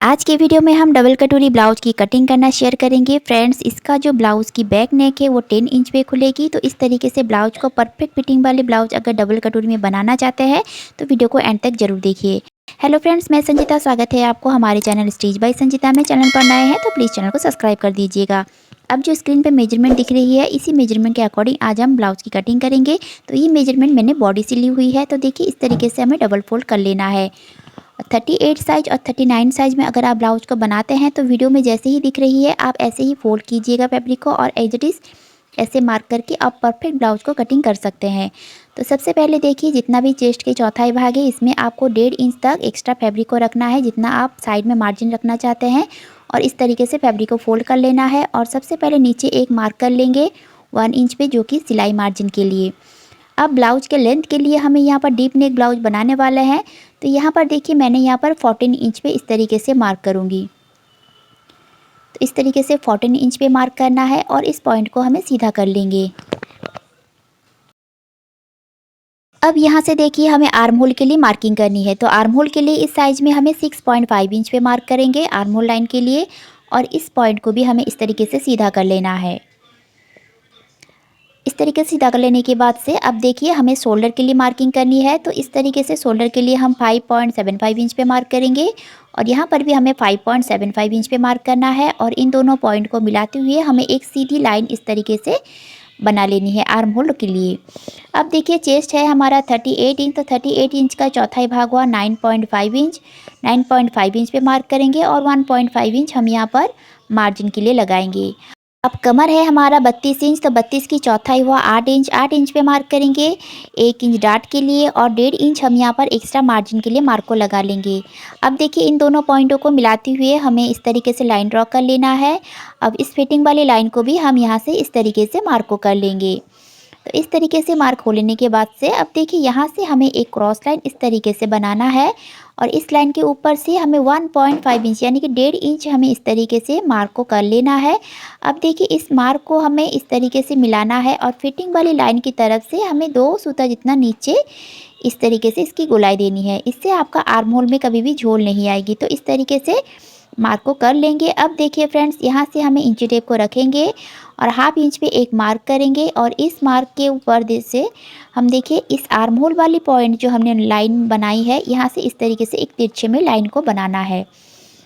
आज के वीडियो में हम डबल कटोरी ब्लाउज की कटिंग करना शेयर करेंगे। फ्रेंड्स, इसका जो ब्लाउज की बैक नेक है वो 10 इंच पे खुलेगी। तो इस तरीके से ब्लाउज को परफेक्ट फिटिंग वाले ब्लाउज अगर डबल कटोरी में बनाना चाहते हैं तो वीडियो को एंड तक जरूर देखिए। हेलो फ्रेंड्स, मैं संजीता, स्वागत है आपको हमारे चैनल स्टिच बाय संजीता में। चैनल पर नए हैं तो प्लीज़ चैनल को सब्सक्राइब कर दीजिएगा। अब जो स्क्रीन पे मेजरमेंट दिख रही है, इसी मेजरमेंट के अकॉर्डिंग आज हम ब्लाउज की कटिंग करेंगे। तो ये मेजरमेंट मैंने बॉडी से ली हुई है। तो देखिए, इस तरीके से हमें डबल फोल्ड कर लेना है। 38 साइज और 39 साइज में अगर आप ब्लाउज को बनाते हैं तो वीडियो में जैसे ही दिख रही है आप ऐसे ही फोल्ड कीजिएगा फैब्रिक को, और एज इट इज़ ऐसे मार्क करके आप परफेक्ट ब्लाउज को कटिंग कर सकते हैं। तो सबसे पहले देखिए, जितना भी चेस्ट के चौथाई भाग है इसमें आपको 1.5 इंच तक एक्स्ट्रा फैब्रिक को रखना है, जितना आप साइड में मार्जिन रखना चाहते हैं। और इस तरीके से फैब्रिक को फोल्ड कर लेना है। और सबसे पहले नीचे एक मार्क कर लेंगे 1 इंच पे, जो कि सिलाई मार्जिन के लिए। अब ब्लाउज के लेंथ के लिए हमें यहाँ पर डीप नेक ब्लाउज बनाने वाले हैं। तो यहाँ पर देखिए, मैंने यहाँ पर 14 इंच पे इस तरीके से मार्क करूँगी। तो इस तरीके से 14 इंच पे मार्क करना है और इस पॉइंट को हमें सीधा कर लेंगे। अब यहाँ से देखिए, हमें आर्म होल के लिए मार्किंग करनी है। तो आर्म होल के लिए इस साइज में हमें 6.5 इंच पे मार्क करेंगे आर्म होल लाइन के लिए। और इस पॉइंट को भी हमें इस तरीके से सीधा कर लेना है। इस तरीके से सीधा कर लेने के बाद से अब देखिए, हमें शोल्डर के लिए मार्किंग करनी है। तो इस तरीके से शोल्डर के लिए हम 5.75 इंच पे मार्क करेंगे। और यहाँ पर भी हमें 5.75 इंच पे मार्क करना है। और इन दोनों पॉइंट को मिलाते हुए हमें एक सीधी लाइन इस तरीके से बना लेनी है आर्म होल के लिए। अब देखिए, चेस्ट है हमारा 38 इंच। तो 38 इंच का चौथाई भाग हुआ 9.5 इंच। 9.5 इंच पे मार्क करेंगे और 1.5 इंच हम यहाँ पर मार्जिन के लिए लगाएंगे। अब कमर है हमारा 32 इंच। तो 32 की चौथाई हुआ 8 इंच। 8 इंच पे मार्क करेंगे 1 इंच डाट के लिए, और 1.5 इंच हम यहाँ पर एक्स्ट्रा मार्जिन के लिए मार्क को लगा लेंगे। अब देखिए, इन दोनों पॉइंटों को मिलाते हुए हमें इस तरीके से लाइन ड्रॉ कर लेना है। अब इस फिटिंग वाली लाइन को भी हम यहाँ से इस तरीके से मार्क को कर लेंगे। तो इस तरीके से मार्क हो लेने के बाद से अब देखिए, यहाँ से हमें एक क्रॉस लाइन इस तरीके से बनाना है। और इस लाइन के ऊपर से हमें 1.5 इंच यानी कि 1.5 इंच हमें इस तरीके से मार्क को कर लेना है। अब देखिए, इस मार्क को हमें इस तरीके से मिलाना है और फिटिंग वाली लाइन की तरफ से हमें 2 सूता जितना नीचे इस तरीके से इसकी गोलाई देनी है। इससे आपका आर्म होल में कभी भी झोल नहीं आएगी। तो इस तरीके से मार्क को कर लेंगे। अब देखिए फ्रेंड्स, यहाँ से हमें इंची टेप को रखेंगे और हाफ इंच पे एक मार्क करेंगे। और इस मार्क के ऊपर से हम देखिए, इस आर्म होल वाली पॉइंट जो हमने लाइन बनाई है, यहाँ से इस तरीके से एक तिरछे में लाइन को बनाना है।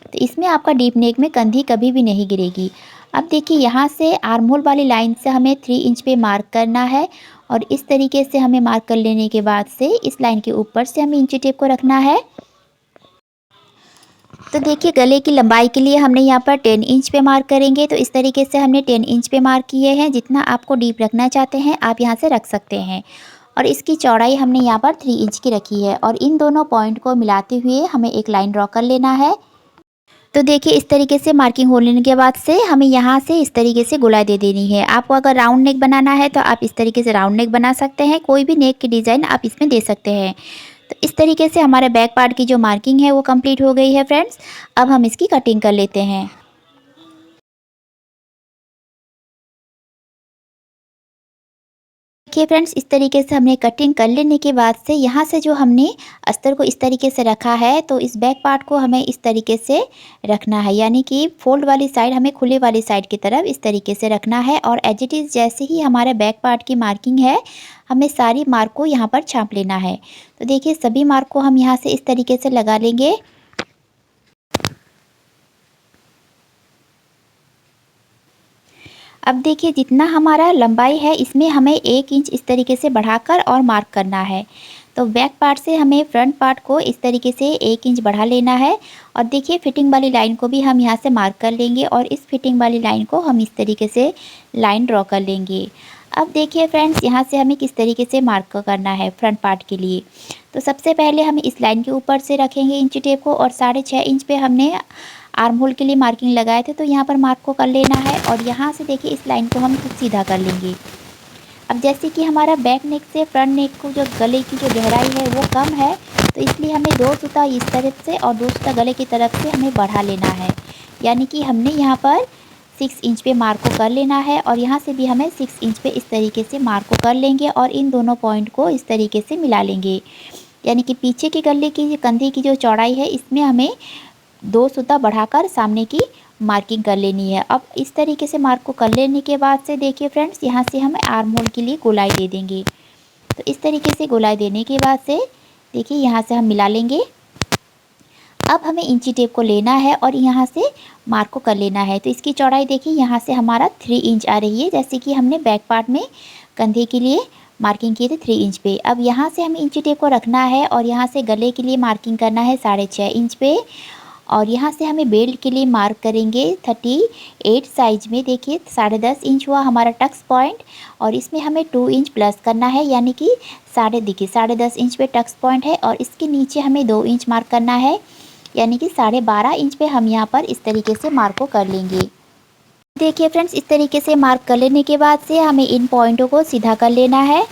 तो इसमें आपका डीप नेक में कंधी कभी भी नहीं गिरेगी। अब देखिए, यहाँ से आर्म होल वाली लाइन से हमें 3 इंच पे मार्क करना है। और इस तरीके से हमें मार्क कर लेने के बाद से इस लाइन के ऊपर से हमें इंची टेप को रखना है। तो देखिए, गले की लंबाई के लिए हमने यहाँ पर 10 इंच पे मार्क करेंगे। तो इस तरीके से हमने 10 इंच पे मार्क किए हैं। जितना आपको डीप रखना चाहते हैं आप यहाँ से रख सकते हैं। और इसकी चौड़ाई हमने यहाँ पर 3 इंच की रखी है। और इन दोनों पॉइंट को मिलाते हुए हमें एक लाइन ड्रॉ कर लेना है। तो देखिए, इस तरीके से मार्किंग हो लेने के बाद से हमें यहाँ से इस तरीके से गोलाई दे देनी है। आपको अगर राउंड नेक बनाना है तो आप इस तरीके से राउंड नेक बना सकते हैं। कोई भी नेक की डिज़ाइन आप इसमें दे सकते हैं। तो इस तरीके से हमारे बैक पार्ट की जो मार्किंग है वो कंप्लीट हो गई है फ्रेंड्स। अब हम इसकी कटिंग कर लेते हैं। देखिए फ्रेंड्स, इस तरीके से हमने कटिंग कर लेने के बाद से यहाँ से जो हमने अस्तर को इस तरीके से रखा है, तो इस बैक पार्ट को हमें इस तरीके से रखना है, यानी कि फोल्ड वाली साइड हमें खुले वाली साइड की तरफ इस तरीके से रखना है। और एज इट इज़ जैसे ही हमारे बैक पार्ट की मार्किंग है, हमें सारी मार्क को यहाँ पर छाप लेना है। तो देखिए, सभी मार्क को हम यहाँ से इस तरीके से लगा लेंगे। अब देखिए, जितना हमारा लंबाई है इसमें हमें 1 इंच इस तरीके से बढ़ाकर और मार्क करना है। तो बैक पार्ट से हमें फ्रंट पार्ट को इस तरीके से 1 इंच बढ़ा लेना है। और देखिए, फिटिंग वाली लाइन को भी हम यहाँ से मार्क कर लेंगे और इस फिटिंग वाली लाइन को हम इस तरीके से लाइन ड्रॉ कर लेंगे। अब देखिए फ्रेंड्स, यहाँ से हमें किस तरीके से मार्क करना है फ्रंट पार्ट के लिए। तो सबसे पहले हम इस लाइन के ऊपर से रखेंगे इंची टेप को, और 6.5 इंच पे हमने आर्म होल के लिए मार्किंग लगाए थे, तो यहाँ पर मार्क को कर लेना है। और यहाँ से देखिए, इस लाइन को हम सीधा कर लेंगे। अब जैसे कि हमारा बैक नेक से फ्रंट नेक को जो गले की जो गहराई है वो कम है, तो इसलिए हमें 2 सूता इस तरफ से और 2 सूता गले की तरफ से हमें बढ़ा लेना है। यानी कि हमने यहाँ पर 6 इंच पे मार्क को कर लेना है, और यहाँ से भी हमें 6 इंच पे इस तरीके से मार्क को कर लेंगे। और इन दोनों पॉइंट को इस तरीके से मिला लेंगे। यानी कि पीछे के गले की कंधे की जो चौड़ाई है इसमें हमें 2 सूता बढ़ाकर सामने की मार्किंग कर लेनी है। अब इस तरीके से मार्क को कर लेने के बाद से देखिए फ्रेंड्स, यहाँ से हम आर्म होल के लिए गोलाई दे देंगे। तो इस तरीके से गोलाई देने के बाद से देखिए यहाँ से हम मिला लेंगे। अब हमें इंची टेप को लेना है और यहाँ से मार्क को कर लेना है। तो इसकी चौड़ाई देखिए यहाँ से हमारा 3 इंच आ रही है, जैसे कि हमने बैक पार्ट में कंधे के लिए मार्किंग किए थे 3 इंच पे। अब यहाँ से हमें इंची टेप को रखना है और यहाँ से गले के लिए मार्किंग करना है 6.5 इंच पे। और यहाँ से हमें बेल्ट के लिए मार्क करेंगे 38 साइज में। देखिए 10.5 इंच हुआ हमारा टक्स पॉइंट और इसमें हमें 2 इंच प्लस करना है, यानी कि 10.5 इंच पे टक्स पॉइंट है और इसके नीचे हमें 2 इंच मार्क करना है, यानी कि 12.5 इंच पे हम यहाँ पर इस तरीके से मार्क को कर लेंगे। देखिए फ्रेंड्स, इस तरीके से मार्क कर लेने के बाद से हमें इन पॉइंटों को सीधा कर लेना है।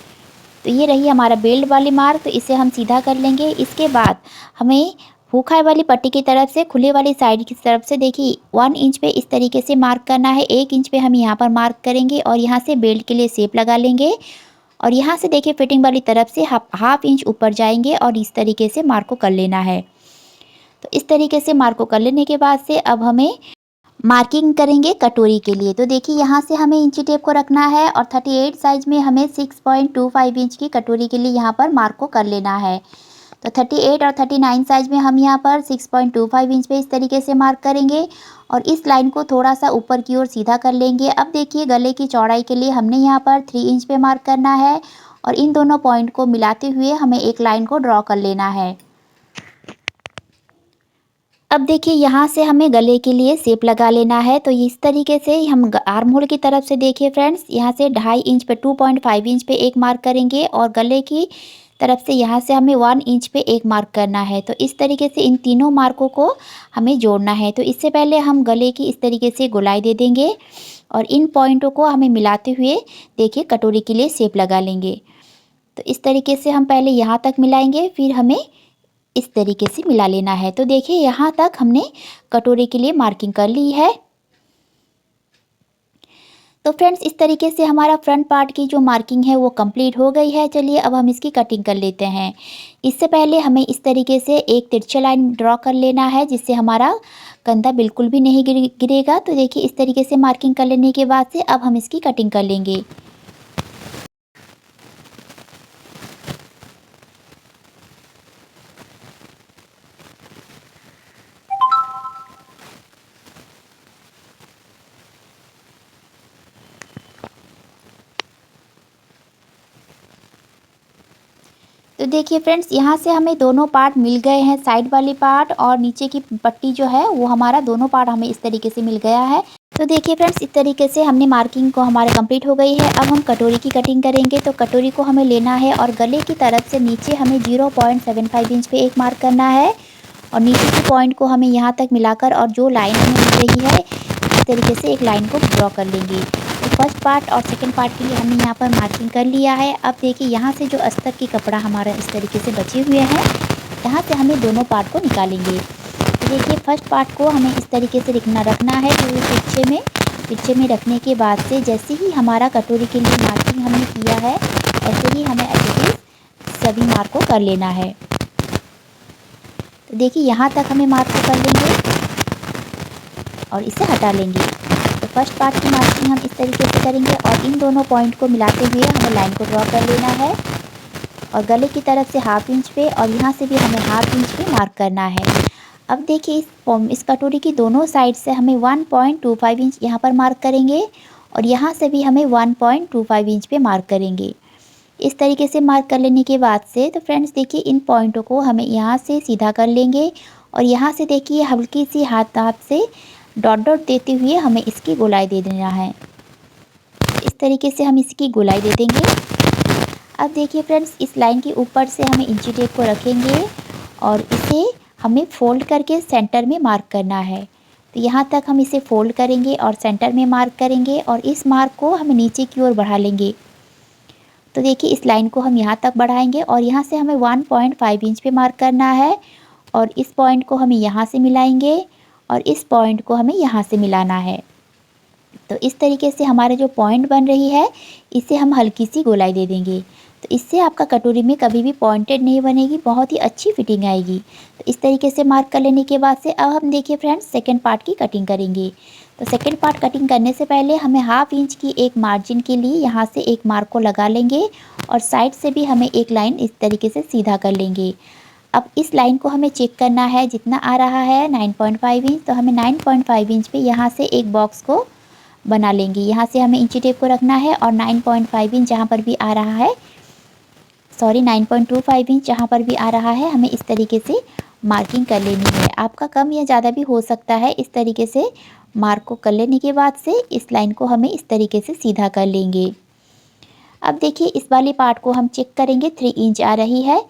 तो ये रही हमारा बेल्ट वाली मार्क, तो इसे हम सीधा कर लेंगे। इसके बाद हमें हुक वाली पट्टी की तरफ से खुले वाली साइड की तरफ से देखिए 1 इंच पे इस तरीके से मार्क करना है। 1 इंच पे हम यहाँ पर मार्क करेंगे और यहाँ से बेल्ट के लिए शेप लगा लेंगे। और यहाँ से देखिए फिटिंग वाली तरफ से हाफ इंच ऊपर जाएंगे और इस तरीके से मार्क को कर लेना है। तो इस तरीके से मार्क को कर लेने के बाद से अब हमें मार्किंग करेंगे कटोरी के लिए। तो देखिए यहाँ से हमें इंची टेप को रखना है और 38 साइज में हमें 6.25 इंच की कटोरी के लिए यहाँ पर मार्क को कर लेना है। तो 38 और 39 साइज में हम यहाँ पर 6.25 इंच पे इस तरीके से मार्क करेंगे और इस लाइन को थोड़ा सा ऊपर की ओर सीधा कर लेंगे। अब देखिए गले की चौड़ाई के लिए हमने यहाँ पर 3 इंच पे मार्क करना है और इन दोनों पॉइंट को मिलाते हुए हमें एक लाइन को ड्रॉ कर लेना है। अब देखिए यहाँ से हमें गले के लिए शेप लगा लेना है। तो इस तरीके से हम आर्म होल की तरफ से देखिए फ्रेंड्स, यहाँ से 2.5 इंच पे 2.5 इंच पे एक मार्क करेंगे और गले की तरफ से यहाँ से हमें 1 इंच पे एक मार्क करना है। तो इस तरीके से इन तीनों मार्कों को हमें जोड़ना है। तो इससे पहले हम गले की इस तरीके से गोलाई दे देंगे और इन पॉइंटों को हमें मिलाते हुए देखिए कटोरी के लिए शेप लगा लेंगे। तो इस तरीके से हम पहले यहाँ तक मिलाएंगे, फिर हमें इस तरीके से मिला लेना है। तो देखिए यहाँ तक हमने कटोरी के लिए मार्किंग कर ली है। तो फ्रेंड्स, इस तरीके से हमारा फ्रंट पार्ट की जो मार्किंग है वो कंप्लीट हो गई है। चलिए अब हम इसकी कटिंग कर लेते हैं। इससे पहले हमें इस तरीके से एक तिरछा लाइन ड्रॉ कर लेना है, जिससे हमारा कंधा बिल्कुल भी नहीं गिरेगा। तो देखिए इस तरीके से मार्किंग कर लेने के बाद से अब हम इसकी कटिंग कर लेंगे। तो देखिए फ्रेंड्स, यहाँ से हमें दोनों पार्ट मिल गए हैं, साइड वाली पार्ट और नीचे की पट्टी जो है वो हमारा दोनों पार्ट हमें इस तरीके से मिल गया है। तो देखिए फ्रेंड्स, इस तरीके से हमने मार्किंग को हमारे कंप्लीट हो गई है। अब हम कटोरी की कटिंग करेंगे। तो कटोरी को हमें लेना है और गले की तरफ से नीचे हमें 0.75 इंच पे एक मार्क करना है और नीचे की पॉइंट को हमें यहाँ तक मिलाकर और जो लाइन हमें मिल रही है इस तरीके से एक लाइन को ड्रॉ कर लेंगे। तो फर्स्ट पार्ट और सेकंड पार्ट के लिए हमने यहाँ पर मार्किंग कर लिया है। अब देखिए यहाँ से जो अस्तर की कपड़ा हमारा इस तरीके से बचे हुए हैं, यहाँ से हमें दोनों पार्ट को निकालेंगे। तो देखिए फर्स्ट पार्ट को हमें इस तरीके से रखना है, तो पीछे में रखने के बाद से जैसे ही हमारा कटोरी के लिए मार्किंग हमने किया है ऐसे ही हमें ऐसे सभी मार्क को कर लेना है। तो देखिए यहाँ तक हमें मार्क को कर लेंगे और इसे हटा लेंगे। तो फर्स्ट पार्ट की मार्किंग हम इस तरीके से करेंगे और इन दोनों पॉइंट को मिलाते हुए हमें लाइन को ड्रॉ कर लेना है और गले की तरफ से हाफ इंच पे और यहाँ से भी हमें हाफ इंच पे मार्क करना है। अब देखिए इस कटोरी की दोनों साइड से हमें 1.25 इंच यहाँ पर मार्क करेंगे और यहाँ से भी हमें 1.25 इंच पे मार्क करेंगे। इस तरीके से मार्क कर लेने के बाद से तो फ्रेंड्स देखिए इन पॉइंटों को हमें यहाँ से सीधा कर लेंगे और यहाँ से देखिए हल्की सी हाथ से डॉट डॉट देते हुए हमें इसकी गोलाई दे देना है। इस तरीके से हम इसकी गोलाई दे देंगे। अब देखिए फ्रेंड्स, इस लाइन के ऊपर से हमें इंची टेप को रखेंगे और इसे हमें फोल्ड करके सेंटर में मार्क करना है। तो यहाँ तक हम इसे फोल्ड करेंगे और सेंटर में मार्क करेंगे और इस मार्क को हम नीचे की ओर बढ़ा लेंगे। तो देखिए इस लाइन को हम यहाँ तक बढ़ाएंगे और यहाँ से हमें 1.5 इंच पे मार्क करना है और इस पॉइंट को हमें यहाँ से मिलाएंगे और इस पॉइंट को हमें यहाँ से मिलाना है। तो इस तरीके से हमारे जो पॉइंट बन रही है इसे हम हल्की सी गोलाई दे देंगे। तो तो इससे आपका कटोरी में कभी भी पॉइंटेड नहीं बनेगी, बहुत ही अच्छी फिटिंग आएगी। तो इस तरीके से मार्क कर लेने के बाद से अब हम देखिए फ्रेंड्स सेकंड पार्ट की कटिंग करेंगे। तो सेकंड पार्ट कटिंग करने से पहले हमें 1/2 इंच की एक मार्जिन के लिए यहाँ से एक मार्क को लगा लेंगे और साइड से भी हमें एक लाइन इस तरीके से सीधा कर लेंगे। अब इस लाइन को हमें चेक करना है, जितना आ रहा है 9.5 इंच, तो हमें 9.5 इंच पे यहाँ से एक बॉक्स को बना लेंगे। यहाँ से हमें इंची टेप को रखना है और 9.5 इंच जहाँ पर भी आ रहा है, सॉरी 9.25 इंच जहाँ पर भी आ रहा है, हमें इस तरीके से मार्किंग कर लेनी है। आपका कम या ज़्यादा भी हो सकता है। इस तरीके से मार्क को कर लेने के बाद से इस लाइन को हमें इस तरीके से सीधा कर लेंगे। अब देखिए इस वाली पार्ट को हम चेक करेंगे, 3 इंच आ रही है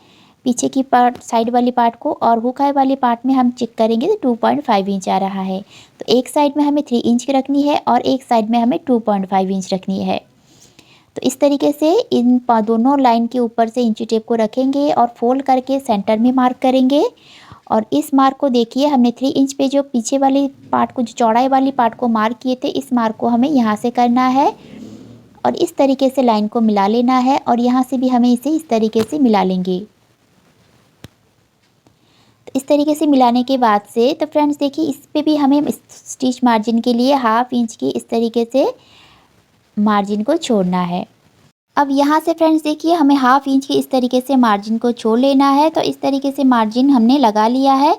पीछे की पार्ट, साइड वाली पार्ट को, और हुक आई वाली पार्ट में हम चेक करेंगे तो 2.5 इंच आ रहा है। तो एक साइड में हमें 3 इंच की रखनी है और एक साइड में हमें 2.5 इंच रखनी है। तो इस तरीके से इन दोनों लाइन के ऊपर से इंची टेप को रखेंगे और फोल्ड करके सेंटर में मार्क करेंगे। और इस मार्क को देखिए हमने 3 इंच पे जो पीछे वाली पार्ट को, जो चौड़ाई वाली पार्ट को मार्क किए थे, इस मार्क को हमें यहाँ से करना है और इस तरीके से लाइन को मिला लेना है और यहाँ से भी हमें इसे इस तरीके से मिला लेंगे। तो इस तरीके से मिलाने के बाद से तो फ्रेंड्स देखिए इस पे भी हमें स्टिच मार्जिन के लिए 1/2 इंच की इस तरीके से मार्जिन को छोड़ना है। अब यहाँ से फ्रेंड्स देखिए हमें 1/2 इंच की इस तरीके से मार्जिन को छोड़ लेना है। तो इस तरीके से मार्जिन हमने लगा लिया है।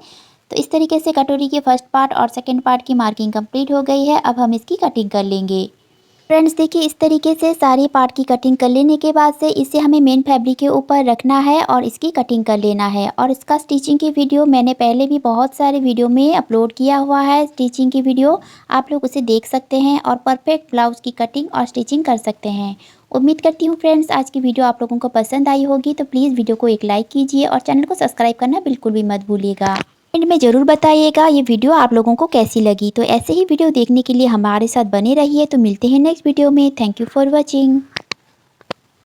तो इस तरीके से कटोरी के फर्स्ट पार्ट और सेकंड पार्ट की मार्किंग कंप्लीट हो गई है। अब हम इसकी कटिंग कर लेंगे। फ्रेंड्स देखिए इस तरीके से सारी पार्ट की कटिंग कर लेने के बाद से इसे हमें मेन फैब्रिक के ऊपर रखना है और इसकी कटिंग कर लेना है। और इसका स्टिचिंग की वीडियो मैंने पहले भी बहुत सारे वीडियो में अपलोड किया हुआ है। स्टिचिंग की वीडियो आप लोग उसे देख सकते हैं और परफेक्ट ब्लाउज़ की कटिंग और स्टिचिंग कर सकते हैं। उम्मीद करती हूँ फ्रेंड्स आज की वीडियो आप लोगों को पसंद आई होगी। तो प्लीज़ वीडियो को एक लाइक कीजिए और चैनल को सब्सक्राइब करना बिल्कुल भी मत भूलिएगा। एंड में ज़रूर बताइएगा ये वीडियो आप लोगों को कैसी लगी। तो ऐसे ही वीडियो देखने के लिए हमारे साथ बने रहिए। तो मिलते हैं नेक्स्ट वीडियो में। Thank you for watching.